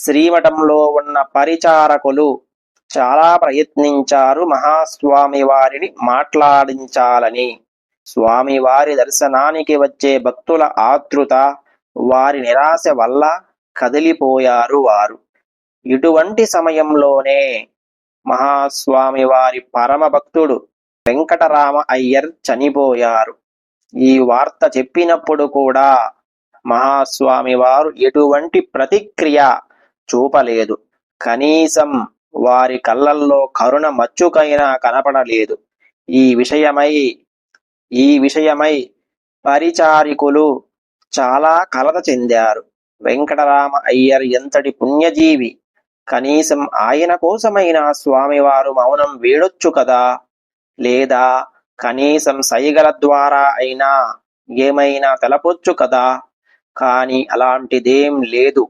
శ్రీమఠంలో ఉన్న పరిచారకులు చాలా ప్రయత్నించారు మహాస్వామి వారిని మాట్లాడించాలని. స్వామివారి దర్శనానికి వచ్చే భక్తుల ఆతృత, వారి నిరాశ వల్ల కదిలిపోయారు వారు. ఇటువంటి సమయంలోనే మహాస్వామి వారి పరమ భక్తుడు వెంకటరామ అయ్యర్ చనిపోయారు. ఈ వార్త చెప్పినప్పుడు కూడా మహాస్వామి వారు ఎటువంటి ప్రతిక్రియ చూపలేదు. కనీసం వారి కళ్ళల్లో కరుణ మచ్చుకైనా కనపడలేదు. ఈ విషయమై పరిచారికులు చాలా కలత చెందారు. వెంకటరామ అయ్యర్ ఎంతటి పుణ్యజీవి, కనీసం ఆయన కోసమైనా స్వామివారు మౌనం వీడొచ్చు కదా, లేదా కనీసం సైగల ద్వారా అయినా ఏమైనా తెలపొచ్చు కదా. కాని అలాంటిదేం లేదు.